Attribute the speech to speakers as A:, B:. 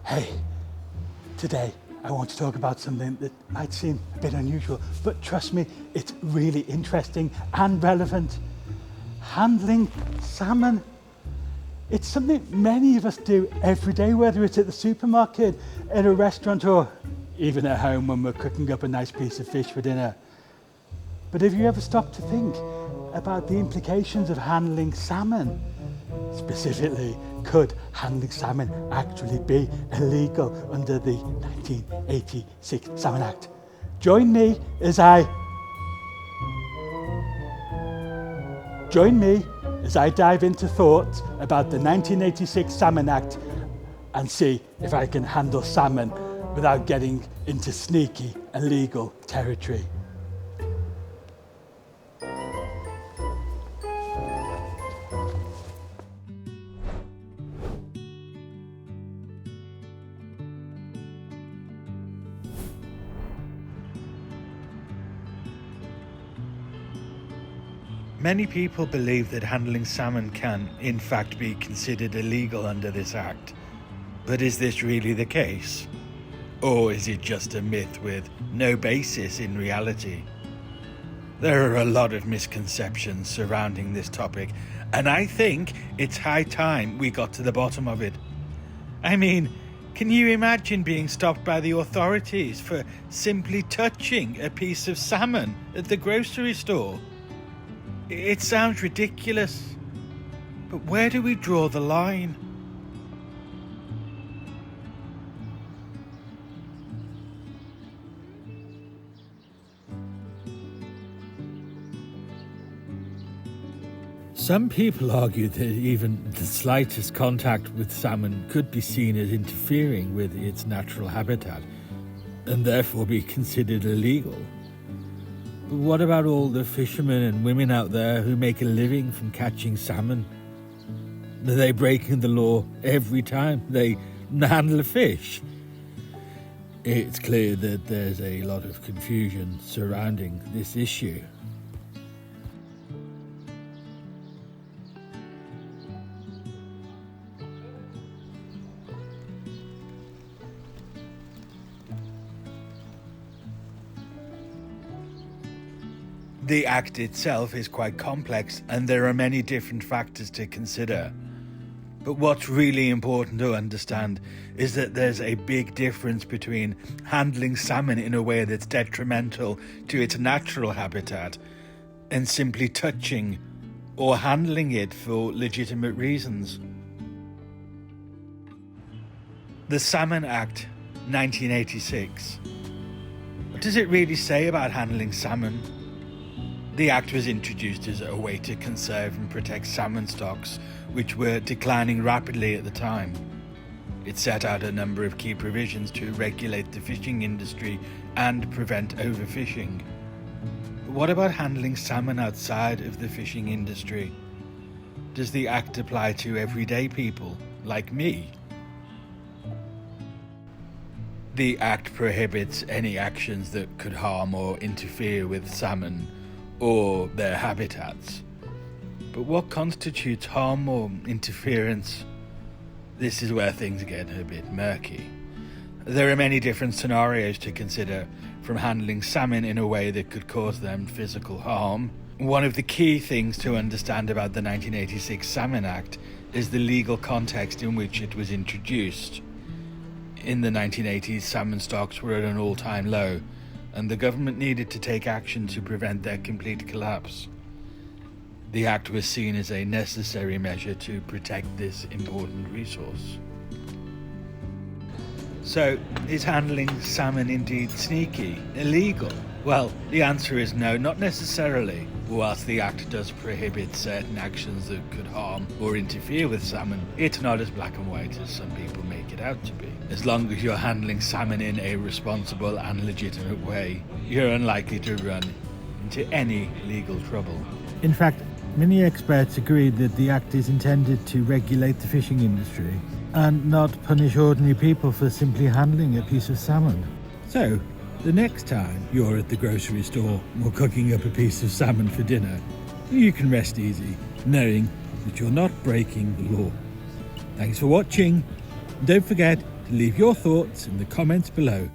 A: Hey, today I want to talk about something that might seem a bit unusual, but trust me, it's really interesting and relevant. Handling salmon. It's something many of us do every day, whether it's at the supermarket, at a restaurant, or even at home when we're cooking up a nice piece of fish for dinner. But have you ever stopped to think about the implications of handling salmon? Specifically, could handling salmon actually be illegal under the 1986 Salmon Act? Join me as I dive into thoughts about the 1986 Salmon Act and see if I can handle salmon without getting into sneaky, illegal territory.
B: Many people believe that handling salmon can, in fact, be considered illegal under this act. But is this really the case? Or is it just a myth with no basis in reality? There are a lot of misconceptions surrounding this topic, and I think it's high time we got to the bottom of it. I mean, can you imagine being stopped by the authorities for simply touching a piece of salmon at the grocery store? It sounds ridiculous, but where do we draw the line? Some people argue that even the slightest contact with salmon could be seen as interfering with its natural habitat and therefore be considered illegal. But what about all the fishermen and women out there who make a living from catching salmon? Are they breaking the law every time they handle a fish? It's clear that there's a lot of confusion surrounding this issue. The Act itself is quite complex and there are many different factors to consider. But what's really important to understand is that there's a big difference between handling salmon in a way that's detrimental to its natural habitat and simply touching or handling it for legitimate reasons. The Salmon Act 1986. What does it really say about handling salmon? The Act was introduced as a way to conserve and protect salmon stocks, which were declining rapidly at the time. It set out a number of key provisions to regulate the fishing industry and prevent overfishing. But what about handling salmon outside of the fishing industry? Does the Act apply to everyday people, like me? The Act prohibits any actions that could harm or interfere with salmon or their habitats. But what constitutes harm or interference? This is where things get a bit murky. There are many different scenarios to consider, from handling salmon in a way that could cause them physical harm. One of the key things to understand about the 1986 Salmon Act is the legal context in which it was introduced. In the 1980s, salmon stocks were at an all-time low, and the government needed to take action to prevent their complete collapse. The Act was seen as a necessary measure to protect this important resource. So, is handling salmon indeed sneaky, illegal? Well, the answer is no, not necessarily. Whilst the Act does prohibit certain actions that could harm or interfere with salmon, it's not as black and white as some people make it out to be. As long as you're handling salmon in a responsible and legitimate way, you're unlikely to run into any legal trouble.
C: In fact, many experts agree that the Act is intended to regulate the fishing industry and not punish ordinary people for simply handling a piece of salmon. So, the next time you're at the grocery store or cooking up a piece of salmon for dinner, you can rest easy, knowing that you're not breaking the law. Thanks for watching. Don't forget to leave your thoughts in the comments below.